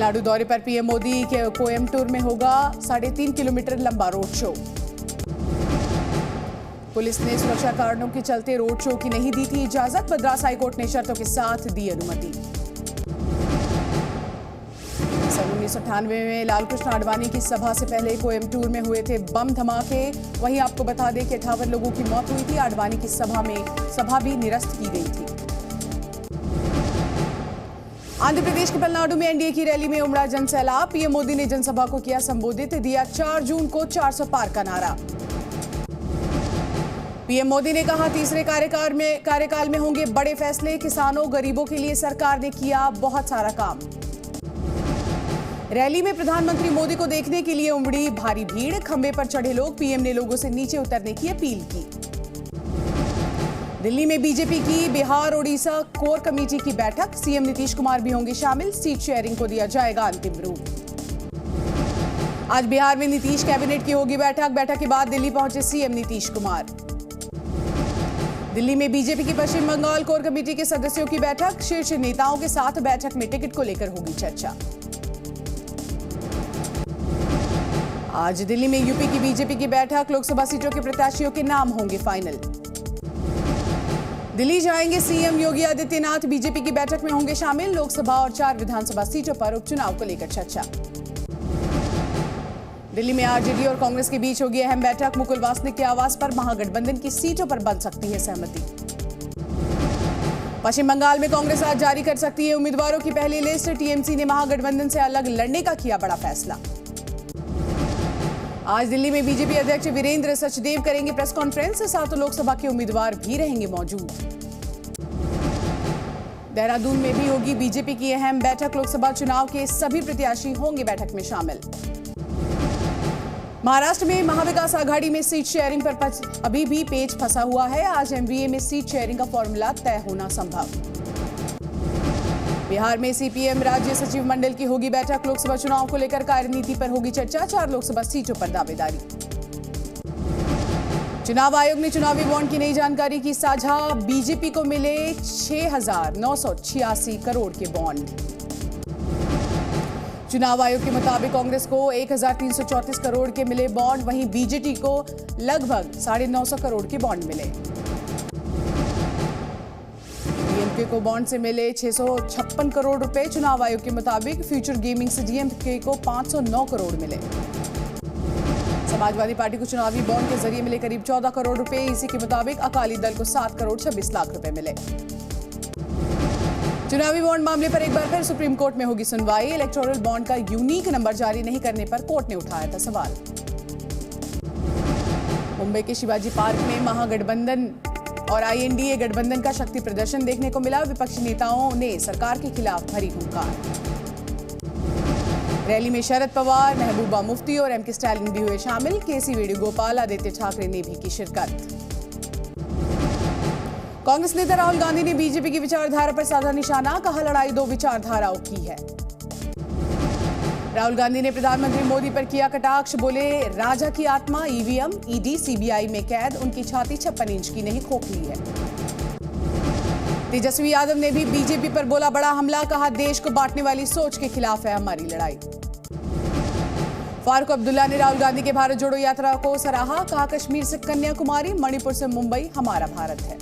तमिलनाडु दौरे पर पीएम मोदी के कोयम्बटूर में होगा 3.5 किलोमीटर लंबा रोड शो। पुलिस ने सुरक्षा कारणों के चलते रोड शो की नहीं दी थी इजाजत। मद्रास हाईकोर्ट ने शर्तों के साथ दी अनुमति। सन 1998 में लालकृष्ण आडवाणी की सभा से पहले कोयम्बटूर में हुए थे बम धमाके। वहीं आपको बता दें कि 58 लोगों की मौत हुई थी। आडवाणी की सभा भी निरस्त की गई थी। आंध्र प्रदेश के पलनाडु में एनडीए की रैली में उमड़ा जनसैलाब। पीएम मोदी ने जनसभा को किया संबोधित, दिया 4 जून को 400 पार का नारा। पीएम मोदी ने कहा तीसरे कार्यकाल में होंगे बड़े फैसले। किसानों गरीबों के लिए सरकार ने किया बहुत सारा काम। रैली में प्रधानमंत्री मोदी को देखने के लिए उमड़ी भारी भीड़। खंबे पर चढ़े लोग। पीएम ने लोगों से नीचे उतरने की अपील की। दिल्ली में बीजेपी की बिहार ओडिशा कोर कमेटी की बैठक। सीएम नीतीश कुमार भी होंगे शामिल। सीट शेयरिंग को दिया जाएगा अंतिम रूप। आज बिहार में नीतीश कैबिनेट की होगी बैठक के बाद दिल्ली पहुंचे सीएम नीतीश कुमार। दिल्ली में बीजेपी की पश्चिम बंगाल कोर कमेटी के सदस्यों की बैठक। शीर्ष नेताओं के साथ बैठक में टिकट को लेकर होगी चर्चा। आज दिल्ली में यूपी की बीजेपी की बैठक। लोकसभा सीटों के प्रत्याशियों के नाम होंगे फाइनल। दिल्ली जाएंगे सीएम योगी आदित्यनाथ। बीजेपी की बैठक में होंगे शामिल। लोकसभा और 4 विधानसभा सीटों पर उपचुनाव को लेकर चर्चा। दिल्ली में आरजेडी और कांग्रेस के बीच होगी अहम बैठक। मुकुल वासनिक के आवास पर महागठबंधन की सीटों पर बन सकती है सहमति। पश्चिम बंगाल में कांग्रेस आज जारी कर सकती है उम्मीदवारों की पहली लिस्ट। टीएमसी ने महागठबंधन से अलग लड़ने का किया बड़ा फैसला। आज दिल्ली में बीजेपी अध्यक्ष वीरेंद्र सचदेव करेंगे प्रेस कॉन्फ्रेंस। 7 लोकसभा के उम्मीदवार भी रहेंगे मौजूद। देहरादून में भी होगी बीजेपी की अहम बैठक। लोकसभा चुनाव के सभी प्रत्याशी होंगे बैठक में शामिल। महाराष्ट्र में महाविकास आघाड़ी में सीट शेयरिंग पर अभी भी पेच फंसा हुआ है। आज एमवीए में सीट शेयरिंग का फॉर्मूला तय होना संभव। बिहार में सीपीएम राज्य सचिव मंडल की होगी बैठक। लोकसभा चुनाव को लेकर कार्यनीति पर होगी चर्चा। 4 लोकसभा सीटों पर दावेदारी। चुनाव आयोग ने चुनावी बॉन्ड की नई जानकारी की साझा। बीजेपी को मिले 6,986 करोड़ के बॉन्ड। चुनाव आयोग के मुताबिक कांग्रेस को 1,334 करोड़ के मिले बॉन्ड। वहीं बीजेपी को लगभग 950 करोड़ के बॉन्ड मिले। डीएमके को बॉन्ड से मिले 656 करोड़ रुपए। चुनाव आयोग के मुताबिक फ्यूचर गेमिंग से डीएमके को 509 करोड़ मिले। समाजवादी पार्टी को चुनावी बॉन्ड के जरिए मिले करीब 14 करोड़ रुपए। इसी के मुताबिक अकाली दल को 7 करोड़ 26 लाख रुपए मिले। चुनावी बॉन्ड मामले पर एक बार फिर सुप्रीम कोर्ट में होगी सुनवाई। इलेक्टोरल बॉन्ड का यूनिक नंबर जारी नहीं करने पर कोर्ट ने उठाया था सवाल। मुंबई के शिवाजी पार्क में महागठबंधन और आईएनडीए गठबंधन का शक्ति प्रदर्शन देखने को मिला। विपक्षी नेताओं ने सरकार के खिलाफ भरी हुंकार। रैली में शरद पवार, महबूबा मुफ्ती और एमके स्टालिन भी हुए शामिल। केसी वेणुगोपाल, आदित्य ठाकरे ने भी की शिरकत। कांग्रेस नेता राहुल गांधी ने बीजेपी की विचारधारा पर साधा निशाना। कहा लड़ाई 2 विचारधाराओं की है। राहुल गांधी ने प्रधानमंत्री मोदी पर किया कटाक्ष। बोले राजा की आत्मा ईवीएम, ईडी, सीबीआई में कैद। उनकी छाती 56 इंच की नहीं खोखली है। तेजस्वी यादव ने भी बीजेपी पर बोला बड़ा हमला। कहा देश को बांटने वाली सोच के खिलाफ है हमारी लड़ाई। फारूक अब्दुल्ला ने राहुल गांधी के भारत जोड़ो यात्रा को सराहा। कहा कश्मीर से कन्याकुमारी, मणिपुर से मुंबई हमारा भारत है।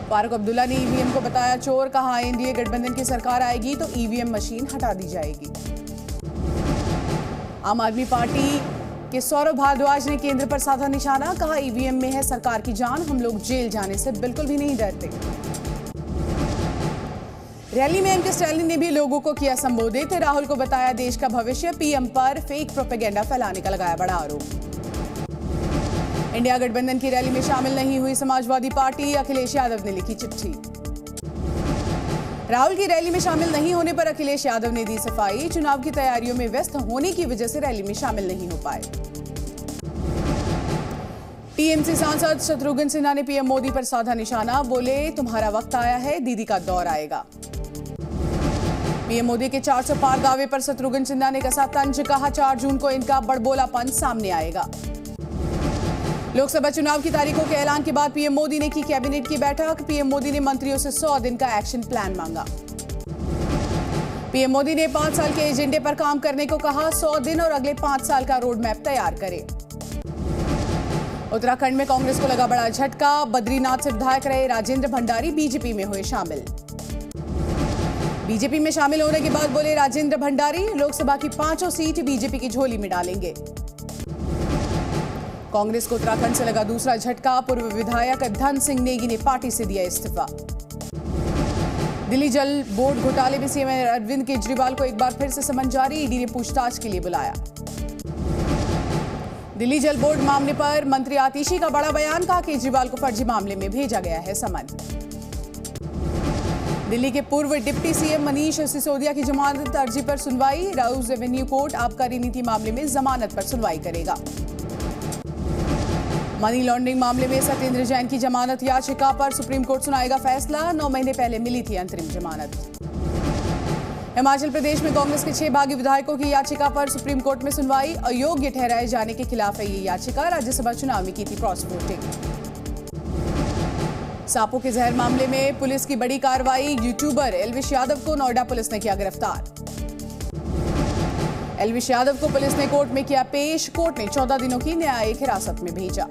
फारूक अब्दुल्ला ने ईवीएम को बताया चोर। कहा एनडीए गठबंधन की सरकार आएगी तो ईवीएम मशीन हटा दी जाएगी। आम आदमी पार्टी के सौरभ भारद्वाज ने केंद्र पर साधा निशाना। कहा ईवीएम में है सरकार की जान। हम लोग जेल जाने से बिल्कुल भी नहीं डरते। रैली में एमके स्टालिन ने भी लोगों को किया संबोधित। राहुल को बताया देश का भविष्य। पीएम पर फेक प्रोपेगेंडा फैलाने का लगाया बड़ा आरोप। इंडिया गठबंधन की रैली में शामिल नहीं हुई समाजवादी पार्टी। अखिलेश यादव ने लिखी चिट्ठी। राहुल की रैली में शामिल नहीं होने पर अखिलेश यादव ने दी सफाई। चुनाव की तैयारियों में व्यस्त होने की वजह से रैली में शामिल नहीं हो पाए। टीएमसी सांसद शत्रुघ्न सिन्हा ने पीएम मोदी पर साधा निशाना। बोले तुम्हारा वक्त आया है, दीदी का दौर आएगा। पीएम मोदी के 400 पार दावे पर शत्रुघ्न सिन्हा ने कसा तंज। कहा 4 जून को इनका बड़बोलापन सामने आएगा। लोकसभा चुनाव की तारीखों के ऐलान के बाद पीएम मोदी ने की कैबिनेट की बैठक। पीएम मोदी ने मंत्रियों से 100 दिन का एक्शन प्लान मांगा। पीएम मोदी ने 5 साल के एजेंडे पर काम करने को कहा। 100 दिन और अगले 5 साल का रोड मैप तैयार करें। उत्तराखंड में कांग्रेस को लगा बड़ा झटका। बद्रीनाथ से विधायक रहे राजेंद्र भंडारी बीजेपी में हुए शामिल। बीजेपी में शामिल होने के बाद बोले राजेंद्र भंडारी, लोकसभा की 5 सीट बीजेपी की झोली में डालेंगे। कांग्रेस को उत्तराखंड से लगा दूसरा झटका। पूर्व विधायक धन सिंह नेगी ने पार्टी से दिया इस्तीफा। दिल्ली जल बोर्ड घोटाले में सीएम अरविंद केजरीवाल को एक बार फिर से समन जारी। ईडी ने पूछताछ के लिए बुलाया। दिल्ली जल बोर्ड मामले पर मंत्री आतिशी का बड़ा बयान। कहा केजरीवाल को फर्जी मामले में भेजा गया है समन। दिल्ली के पूर्व डिप्टी सीएम मनीष सिसोदिया की जमानत अर्जी पर सुनवाई। राउज एवेन्यू कोर्ट आबकारी नीति मामले में जमानत पर सुनवाई करेगा। मनी लॉन्ड्रिंग मामले में सत्येंद्र जैन की जमानत याचिका पर सुप्रीम कोर्ट सुनाएगा फैसला। 9 महीने पहले मिली थी अंतरिम जमानत। हिमाचल प्रदेश में कांग्रेस के 6 बागी विधायकों की याचिका पर सुप्रीम कोर्ट में सुनवाई। अयोग्य ठहराए जाने के खिलाफ है ये याचिका। राज्यसभा चुनाव में की थी क्रॉस वोटिंग। सांपों के जहर मामले में पुलिस की बड़ी कार्रवाई। यूट्यूबर एल्विश यादव को नोएडा पुलिस ने किया गिरफ्तार। एल्विश यादव को पुलिस ने कोर्ट में किया पेश। कोर्ट ने 14 दिनों की न्यायिक हिरासत में भेजा।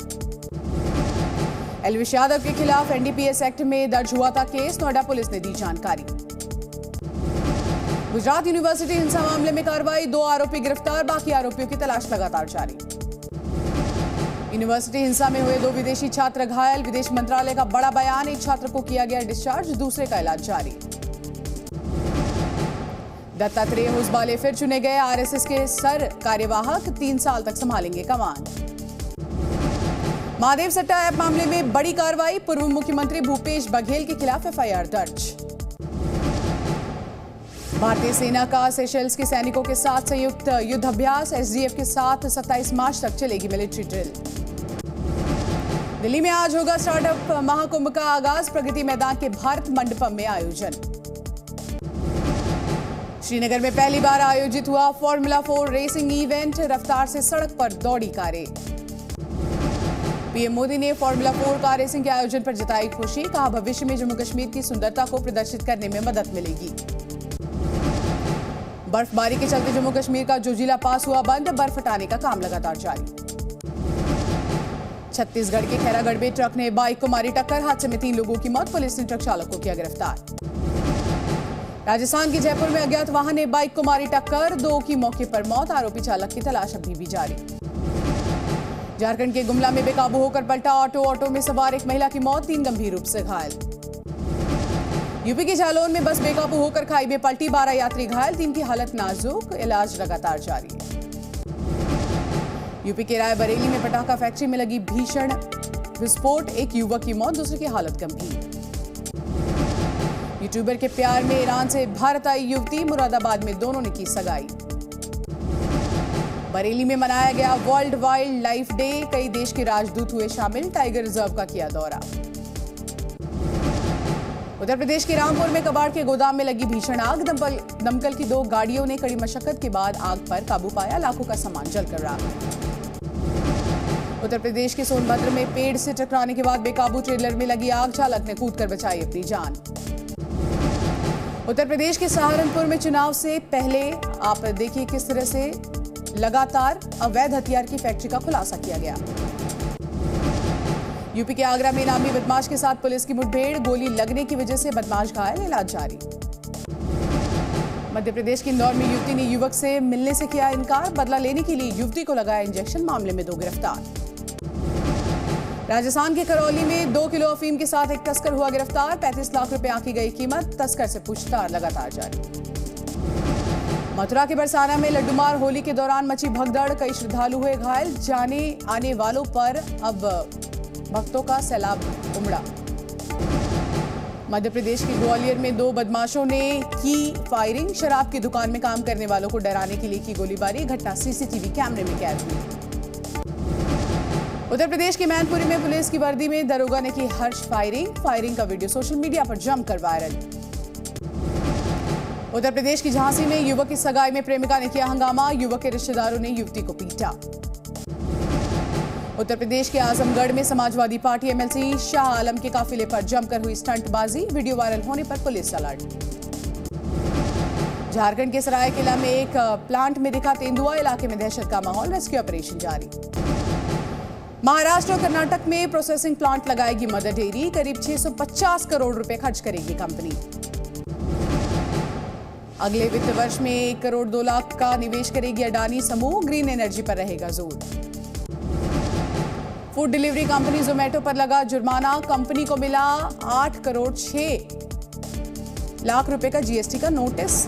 एल्विश यादव के खिलाफ एनडीपीएस एक्ट में दर्ज हुआ था केस। नोएडा पुलिस ने दी जानकारी। गुजरात यूनिवर्सिटी हिंसा मामले में कार्रवाई। 2 आरोपी गिरफ्तार। बाकी आरोपियों की तलाश लगातार जारी। यूनिवर्सिटी हिंसा में हुए 2 विदेशी छात्र घायल। विदेश मंत्रालय का बड़ा बयान। एक छात्र को किया गया डिस्चार्ज, दूसरे का इलाज जारी। दत्तात्रेय होसबाले फिर चुने गए आरएसएस के सर कार्यवाहक। 3 साल तक संभालेंगे कमान। महादेव सट्टा ऐप मामले में बड़ी कार्रवाई। पूर्व मुख्यमंत्री भूपेश बघेल के खिलाफ एफआईआर दर्ज। भारतीय सेना का सेशेल्स के सैनिकों के साथ संयुक्त युद्ध अभ्यास। एसडीएफ के साथ 27 मार्च तक चलेगी मिलिट्री ड्रिल। दिल्ली में आज होगा स्टार्टअप महाकुंभ का आगाज। प्रगति मैदान के भारत मंडपम में आयोजन। श्रीनगर में पहली बार आयोजित हुआ फॉर्मूला 4 रेसिंग इवेंट। रफ्तार से सड़क पर दौड़ी कारें। पीएम मोदी ने फॉर्मूला 4 कार रेसिंग के आयोजन पर जताई खुशी। कहा भविष्य में जम्मू कश्मीर की सुंदरता को प्रदर्शित करने में मदद मिलेगी। बर्फबारी के चलते जम्मू कश्मीर का जोजिला पास हुआ बंद। बर्फ हटाने का काम लगातार जारी। छत्तीसगढ़ के खैरागढ़ में ट्रक ने बाइक को मारी टक्कर। हादसे में 3 लोगों की मौत। पुलिस ने ट्रक चालक को किया गिरफ्तार। राजस्थान के जयपुर में अज्ञात वाहन ने बाइक को मारी टक्कर। 2 की मौके पर मौत। आरोपी चालक की तलाश अभी भी जारी। झारखंड के गुमला में बेकाबू होकर पलटा ऑटो में सवार एक महिला की मौत। 3 गंभीर रूप से घायल। यूपी के जालौन में बस बेकाबू होकर खाई में पलटी। 12 यात्री घायल। 3 की हालत नाजुक। इलाज लगातार जारी। यूपी के रायबरेली में पटाखा फैक्ट्री में लगी भीषण विस्फोट। एक युवक की मौत, दूसरे की हालत गंभीर। यूट्यूबर के प्यार में ईरान से भारत आई युवती। मुरादाबाद में दोनों ने की सगाई। बरेली में मनाया गया वर्ल्ड वाइल्ड लाइफ डे। कई देश के राजदूत हुए शामिल। टाइगर रिजर्व का किया दौरा। उत्तर प्रदेश के रामपुर में कबाड़ के गोदाम में लगी भीषण आग। दमकल की 2 गाड़ियों ने कड़ी मशक्कत के बाद आग पर काबू पाया। लाखों का सामान जलकर राख। उत्तर प्रदेश के सोनभद्र में पेड़ से टकराने के बाद बेकाबू ट्रेलर में लगी आग। चालक ने कूदकर बचाई अपनी जान। उत्तर प्रदेश के सहारनपुर में चुनाव से पहले आप देखिए किस तरह से लगातार अवैध हथियार की फैक्ट्री का खुलासा किया गया। यूपी के आगरा में इनामी बदमाश के साथ पुलिस की मुठभेड़। गोली लगने की वजह से बदमाश घायल। इलाज जारी। मध्य प्रदेश के इंदौर में युवती ने युवक से मिलने से किया इनकार। बदला लेने के लिए युवती को लगाया इंजेक्शन। मामले में 2 गिरफ्तार। राजस्थान के करौली में 2 किलो अफीम के साथ एक तस्कर हुआ गिरफ्तार। 35 लाख रुपए आंकी गई कीमत। तस्कर से पूछताछ लगातार जारी। मथुरा के बरसाना में लड्डूमार होली के दौरान मची भगदड़। कई श्रद्धालु हुए घायल। जाने आने वालों पर अब भक्तों का सैलाब उमड़ा। मध्य प्रदेश के ग्वालियर में 2 बदमाशों ने की फायरिंग। शराब की दुकान में काम करने वालों को डराने के लिए की गोलीबारी। घटना सीसीटीवी कैमरे में कैद हुई। उत्तर प्रदेश के मैनपुरी में पुलिस की वर्दी में दरोगा ने की हर्ष फायरिंग का वीडियो सोशल मीडिया पर जमकर वायरल। उत्तर प्रदेश की झांसी में युवक की सगाई में प्रेमिका ने किया हंगामा। युवक के रिश्तेदारों ने युवती को पीटा। उत्तर प्रदेश के आजमगढ़ में समाजवादी पार्टी एमएलसी शाह आलम के काफिले पर जमकर हुई स्टंटबाजी। वीडियो वायरल होने पर पुलिस अलर्ट। झारखंड के सरायकेला में एक प्लांट में दिखा तेंदुआ, इलाके में दहशत का माहौल, रेस्क्यू ऑपरेशन जारी। महाराष्ट्र और कर्नाटक में प्रोसेसिंग प्लांट लगाएगी मदर डेयरी, करीब 650 करोड़ रुपए खर्च करेगी कंपनी। अगले वित्त वर्ष में 1 करोड़ 2 लाख का निवेश करेगी अडानी समूह, ग्रीन एनर्जी पर रहेगा जोर। फूड डिलीवरी कंपनी जोमेटो पर लगा जुर्माना, कंपनी को मिला 8 करोड़ 6 लाख रुपए का जीएसटी का नोटिस।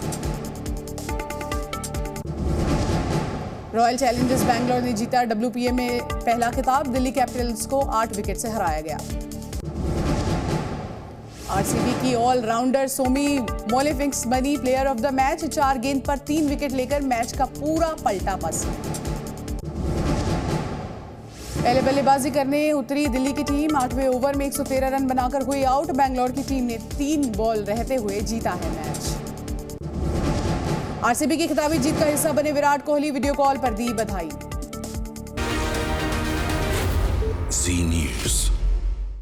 रॉयल चैलेंजर्स बैंगलोर ने जीता WPA में पहला खिताब, दिल्ली कैपिटल्स को 8 विकेट से हराया गया। आरसीबी की ऑलराउंडर सोमी मोलेफिक्स बनी प्लेयर ऑफ द मैच, 4 गेंद पर 3 विकेट लेकर मैच का पूरा पलटा पस। पहले बल्लेबाजी करने उतरी दिल्ली की टीम, 8वें ओवर में 113 रन बनाकर हुई आउट। बैंगलोर की टीम ने 3 बॉल रहते हुए जीता है मैच। आरसीबी की खिताबी जीत का हिस्सा बने विराट कोहली, वीडियो कॉल पर दी बधाई। Zee News।